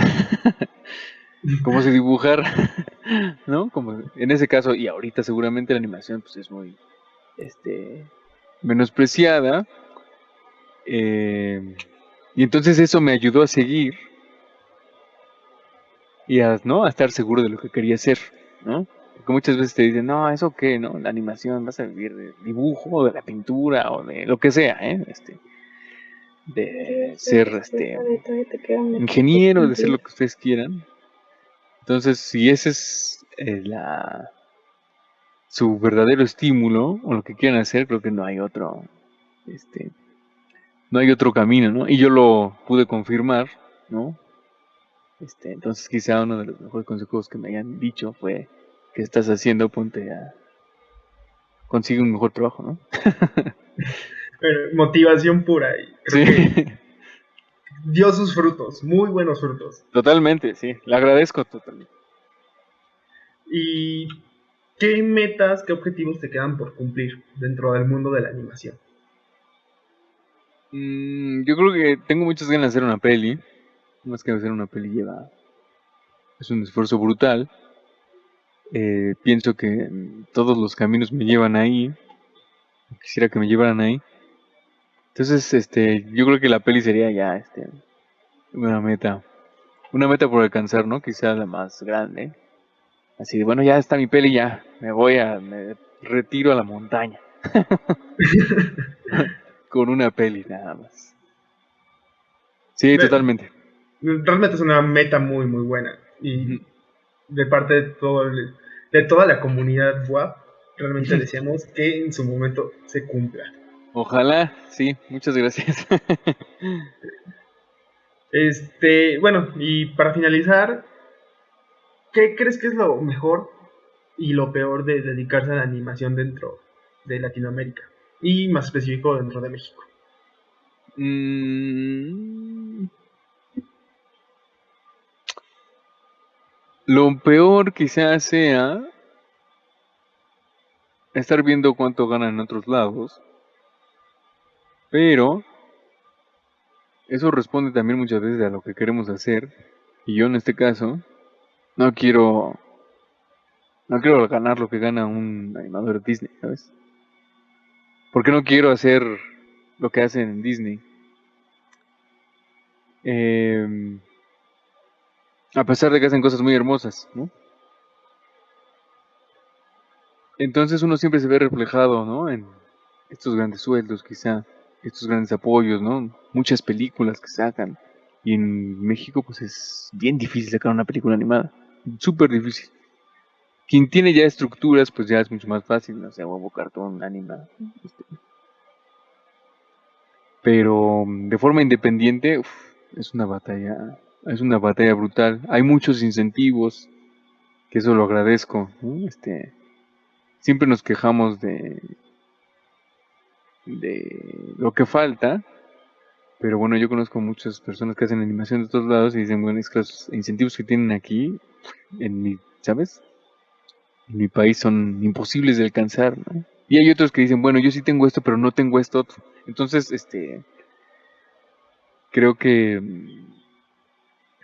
Speaker 2: como si dibujar, ¿no? Como en ese caso, y ahorita seguramente la animación, pues es muy, este, menospreciada. eh, y entonces eso me ayudó a seguir y ¿no? A estar seguro de lo que quería hacer, ¿no? Porque muchas veces te dicen, no, ¿eso qué, no? La animación, vas a vivir de dibujo, o de la pintura, o de lo que sea, ¿eh? De
Speaker 3: Dios,
Speaker 2: ser,
Speaker 3: todavía te queda un metro
Speaker 2: ingeniero, de ser lo
Speaker 3: cumplir.
Speaker 2: que ustedes quieran. Entonces, si ese es su verdadero estímulo, o lo que quieran hacer, creo que este, no hay otro camino, ¿no? Y yo lo pude confirmar, ¿no? Entonces quizá uno de los mejores consejos que me hayan dicho fue, ¿qué estás haciendo? Consigue un mejor trabajo, ¿no?
Speaker 1: Motivación pura y creo
Speaker 2: Sí,
Speaker 1: que dio sus frutos, muy buenos frutos.
Speaker 2: totalmente, sí, le agradezco totalmente.
Speaker 1: Y ¿qué metas, qué objetivos te quedan por cumplir dentro del mundo de la animación?
Speaker 2: Yo creo que tengo muchas ganas de hacer una peli. Más que hacer una peli es un esfuerzo brutal. Pienso que todos los caminos me llevan ahí. Quisiera que me llevaran ahí. Entonces, yo creo que la peli sería ya, una meta. Una meta por alcanzar, ¿no? Quizá la más grande. Así de, bueno, ya está mi peli, ya. Me retiro a la montaña. Con una peli nada más. Sí, totalmente.
Speaker 1: Realmente es una meta muy, muy buena. Y
Speaker 2: Ujú.
Speaker 1: de parte de toda la comunidad WAP, realmente deseamos que en su momento se cumpla.
Speaker 2: Ojalá, sí, muchas gracias.
Speaker 1: Bueno, y para finalizar, ¿qué crees que es lo mejor y lo peor de dedicarse a la animación dentro de Latinoamérica? Y más específico dentro de México.
Speaker 2: Mm, lo peor quizás sea estar viendo cuánto ganan en otros lados, pero eso responde también muchas veces a lo que queremos hacer. Y yo en este caso no quiero, no quiero ganar lo que gana un animador de Disney, ¿sabes? Porque no quiero hacer lo que hacen en Disney. Em, a pesar de que hacen cosas muy hermosas, ¿no? Entonces uno siempre se ve reflejado, ¿no? En estos grandes sueldos, quizá, estos grandes apoyos, ¿no? Muchas películas que sacan. Y en México, pues es bien difícil sacar una película animada. Súper difícil. Quien tiene ya estructuras, pues ya es mucho más fácil, no sé, huevo, cartón, anima. este, Pero de forma independiente, es una batalla brutal. Hay muchos incentivos, que eso lo agradezco, ¿no? Siempre nos quejamos de lo que falta, pero bueno, yo conozco muchas personas que hacen animación de todos lados y dicen, bueno, es que los incentivos que tienen aquí, ¿sabes? En mi país son imposibles de alcanzar, ¿no? Y hay otros que dicen, bueno, yo sí tengo esto, pero no tengo esto otro. Entonces, creo que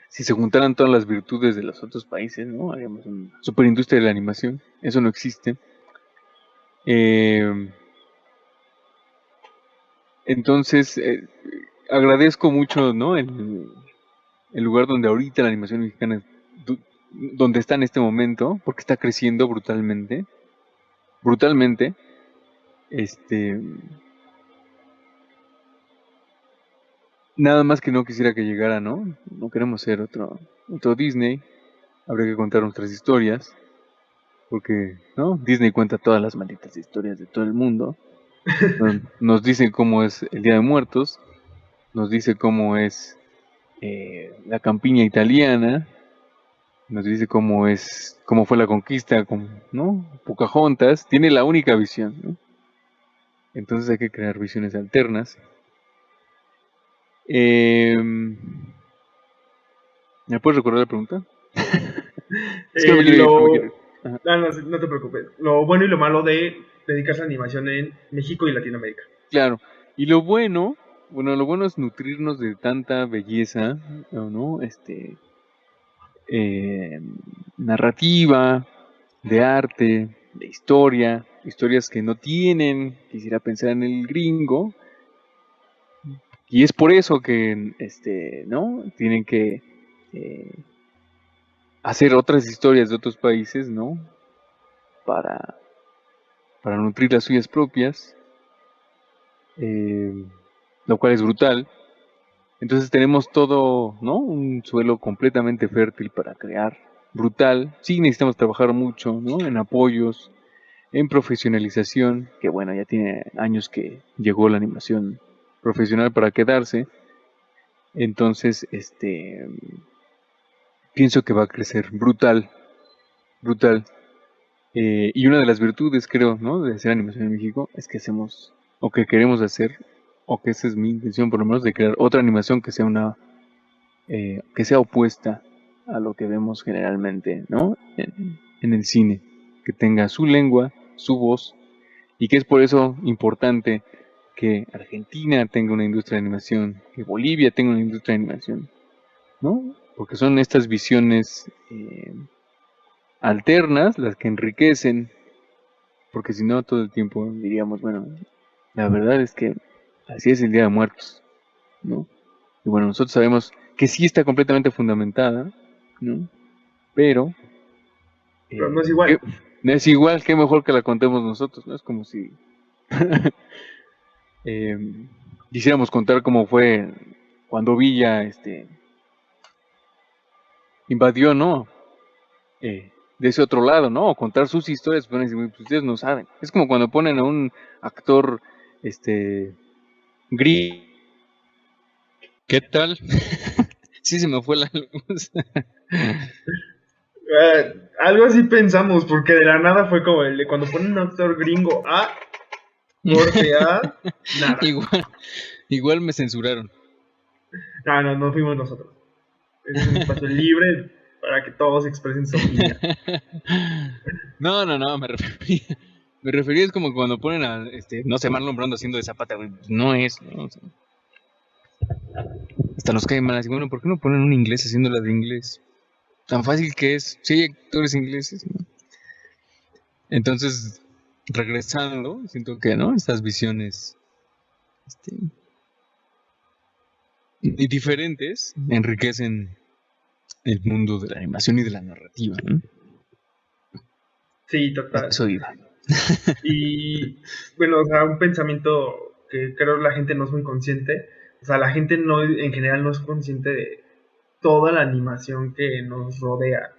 Speaker 2: si se juntaran todas las virtudes de los otros países, ¿no? Haríamos una superindustria de la animación. Eso no existe. Eh, entonces, agradezco mucho, ¿no? El lugar donde ahorita la animación mexicana, du- donde está en este momento, porque está creciendo brutalmente, brutalmente. Este, nada más que no quisiera que llegara, ¿no? No queremos ser otro Disney. Habría que contar nuestras historias, porque, ¿no? Disney cuenta todas las malditas historias de todo el mundo. Nos dice cómo es el Día de Muertos, nos dice cómo es la campiña italiana, nos dice cómo fue la conquista, ¿no? Pocahontas, tiene la única visión, ¿no? Entonces hay que crear visiones alternas. Em, ¿Me puedes recordar la pregunta? Es que no me quiero ir, no me quiero ir. Ajá.
Speaker 1: No te preocupes. Lo bueno y lo malo de dedicarse a la animación en México y Latinoamérica.
Speaker 2: Claro. Y lo bueno es nutrirnos de tanta belleza, ¿no? Eh, narrativa, de arte, de historias que no tienen, quisiera pensar en el gringo, y es por eso que, ¿no? Tienen que eh, hacer otras historias de otros países, ¿no? Para, para nutrir las suyas propias, eh, lo cual es brutal. Entonces tenemos todo, ¿no? Un suelo completamente fértil para crear, brutal. Sí necesitamos trabajar mucho, ¿no? En apoyos, en profesionalización, que bueno, ya tiene años que llegó la animación profesional para quedarse. Entonces, pienso que va a crecer brutal, brutal. Y una de las virtudes, creo, ¿no? De hacer animación en México es que hacemos, o que queremos hacer, o que esa es mi intención por lo menos, de crear otra animación que sea opuesta a lo que vemos generalmente, ¿no? En el cine. que tenga su lengua, su voz, y que es por eso importante que Argentina tenga una industria de animación, que Bolivia tenga una industria de animación, ¿no? Porque son estas visiones alternas las que enriquecen, porque si no todo el tiempo diríamos, bueno, la verdad es que así es el Día de Muertos, ¿no? Y bueno, nosotros sabemos que sí está completamente fundamentada, ¿no? Pero
Speaker 1: no es igual.
Speaker 2: no es igual, que mejor que la contemos nosotros, ¿no? Es como si quisiéramos contar cómo fue cuando Villa invadió, ¿no? De ese otro lado, ¿no? O contar sus historias, pues ustedes no saben. Es como cuando ponen a un actor, gris. ¿Qué tal? Sí, se me fue la luz.
Speaker 1: Algo así pensamos, porque de la nada fue como el de cuando ponen un actor gringo A, corte A, nada.
Speaker 2: Igual me censuraron.
Speaker 1: No fuimos nosotros. Es un espacio libre para que todos expresen su opinión.
Speaker 2: No, me refería es como cuando ponen a, no sé, Marlon Brando haciendo de Zapata, güey. No es, ¿no? O sea, hasta nos cae mal, así, bueno, ¿por qué no ponen un inglés haciéndola de inglés? Tan fácil que es, sí hay actores ingleses, ¿no? Entonces, regresando, siento que, ¿no? Estas visiones y diferentes enriquecen el mundo de la animación y de la narrativa, ¿no?
Speaker 1: Sí, total.
Speaker 2: Eso iba.
Speaker 1: Y bueno, o sea, un pensamiento que creo la gente no es muy consciente. O sea, la gente no, en general no es consciente de toda la animación que nos rodea.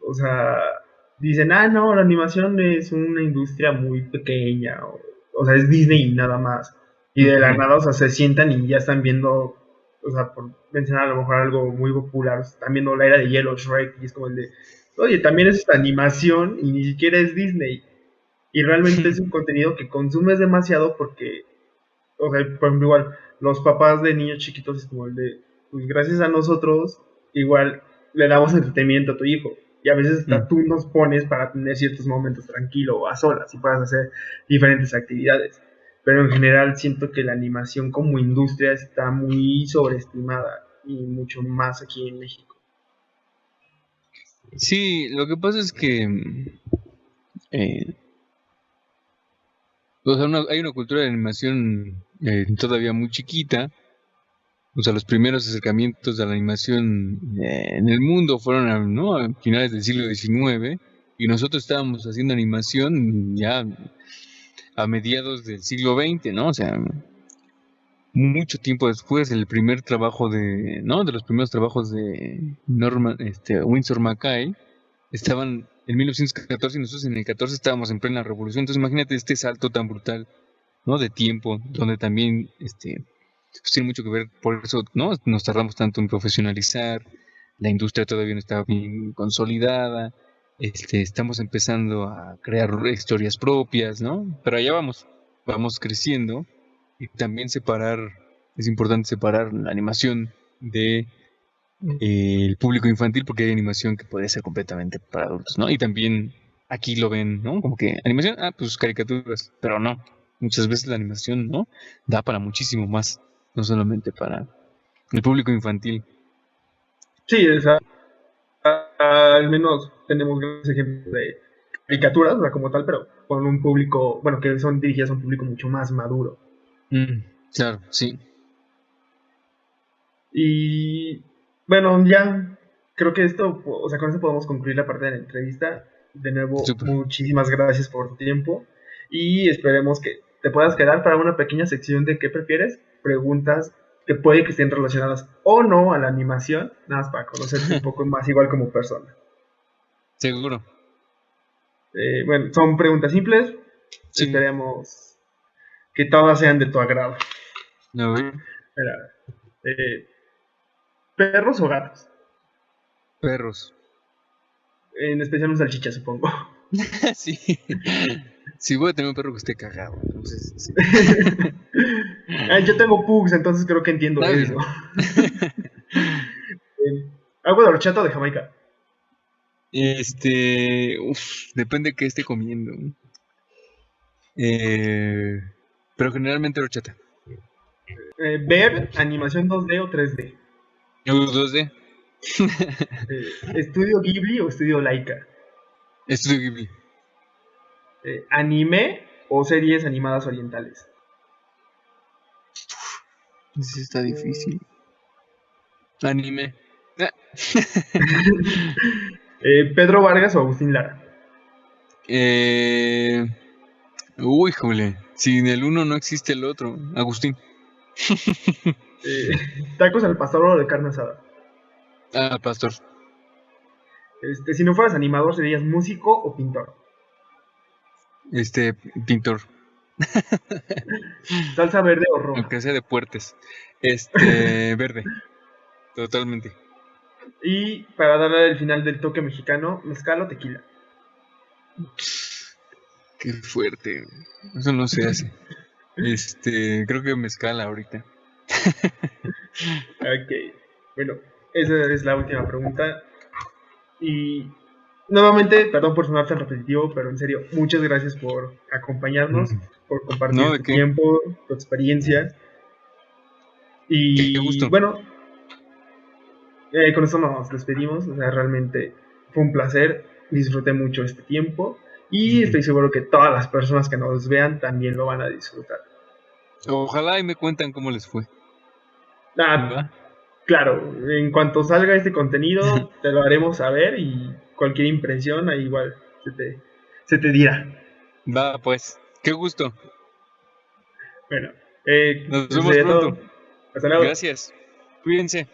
Speaker 1: O sea, dicen, no, la animación es una industria muy pequeña. O sea, es Disney y nada más. Y de la nada, o sea, se sientan y ya están viendo, o sea, por mencionar a lo mejor algo muy popular, están viendo la era de Hielo, Shrek, y es como el de, oye, también es esta animación y ni siquiera es Disney. Y realmente es un contenido que consumes demasiado porque, o sea, por ejemplo, igual, los papás de niños chiquitos es como el de, pues gracias a nosotros, igual le damos entretenimiento a tu hijo. Y a veces hasta tú nos pones para tener ciertos momentos tranquilo o a solas y puedas hacer diferentes actividades. Pero en general siento que la animación como industria está muy sobreestimada y mucho más aquí en México.
Speaker 2: Sí, lo que pasa es que o sea, hay una cultura de animación todavía muy chiquita. O sea, los primeros acercamientos de la animación en el mundo fueron ¿no? a finales del siglo XIX y nosotros estábamos haciendo animación ya a mediados del siglo XX, ¿no? O sea, mucho tiempo después, el primer trabajo de, ¿no? De los primeros trabajos de Winsor McCay estaban en 1914 y nosotros en el 14 estábamos en plena revolución. Entonces imagínate este salto tan brutal, ¿no? De tiempo, donde también pues tiene mucho que ver, por eso, ¿no? Nos tardamos tanto en profesionalizar, la industria todavía no está bien consolidada, estamos empezando a crear historias propias, ¿no? Pero allá vamos creciendo y también es importante separar la animación de el público infantil porque hay animación que puede ser completamente para adultos, ¿no? Y también aquí lo ven, ¿no? Como que animación, pues caricaturas, pero no. Muchas veces la animación, ¿no? Da para muchísimo más, no solamente para el público infantil.
Speaker 1: Sí, o sea, al menos tenemos grandes ejemplos de caricaturas, o sea, como tal, pero con un público, bueno, que son dirigidas a un público mucho más maduro.
Speaker 2: Claro, sí.
Speaker 1: Y bueno, ya creo que esto, o sea, con esto podemos concluir la parte de la entrevista. De nuevo, muchísimas gracias por tu tiempo y esperemos que te puedas quedar para una pequeña sección de qué prefieres, preguntas que puede que estén relacionadas o no a la animación, nada más para conocerte un poco más igual como persona.
Speaker 2: Seguro.
Speaker 1: Bueno, son preguntas simples, sí. Esperemos que todas sean de tu agrado.
Speaker 2: No,
Speaker 1: ¿perros o gatos?
Speaker 2: Perros.
Speaker 1: En especial un salchicha, supongo.
Speaker 2: Sí. Sí, voy a tener un perro que esté cagado. Entonces, sí.
Speaker 1: Yo tengo pugs, entonces creo que entiendo eso. ¿Agua de horchata o de Jamaica?
Speaker 2: Depende de qué esté comiendo. Pero generalmente horchata.
Speaker 1: Ver animación 2D o 3D.
Speaker 2: 2D.
Speaker 1: Estudio Ghibli o Estudio Laika.
Speaker 2: Estudio Ghibli.
Speaker 1: Anime o series animadas orientales.
Speaker 2: Sí, está difícil. Anime.
Speaker 1: Pedro Vargas o Agustín Lara.
Speaker 2: Uy, jole. Sin el uno no existe el otro. Agustín.
Speaker 1: Tacos al pastor o de carne asada.
Speaker 2: Pastor.
Speaker 1: Si no fueras animador, ¿serías músico o pintor?
Speaker 2: Pintor.
Speaker 1: Salsa verde o roja.
Speaker 2: Aunque sea de puertes. Verde. Totalmente.
Speaker 1: Y para darle el final del toque mexicano, mezcal o tequila.
Speaker 2: Qué fuerte. Eso no se hace. Creo que mezcal ahorita.
Speaker 1: Ok. Bueno, esa es la última pregunta. Y nuevamente, perdón por sonar tan repetitivo, pero en serio, muchas gracias por acompañarnos, por compartir
Speaker 2: No, ¿de
Speaker 1: tu
Speaker 2: qué?
Speaker 1: tiempo, tu experiencia. Y
Speaker 2: Qué gusto.
Speaker 1: bueno, con eso nos despedimos. O sea, realmente fue un placer. Disfruté mucho este tiempo. Y estoy seguro que todas las personas que nos vean también lo van a disfrutar.
Speaker 2: Ojalá y me cuentan cómo les fue.
Speaker 1: Ah, claro, en cuanto salga este contenido, te lo haremos saber y cualquier impresión, ahí igual se te dirá.
Speaker 2: Va, pues. Qué gusto.
Speaker 1: Bueno,
Speaker 2: Nos
Speaker 1: eso
Speaker 2: vemos
Speaker 1: sería
Speaker 2: pronto.
Speaker 1: todo. Hasta luego.
Speaker 2: Gracias. Cuídense.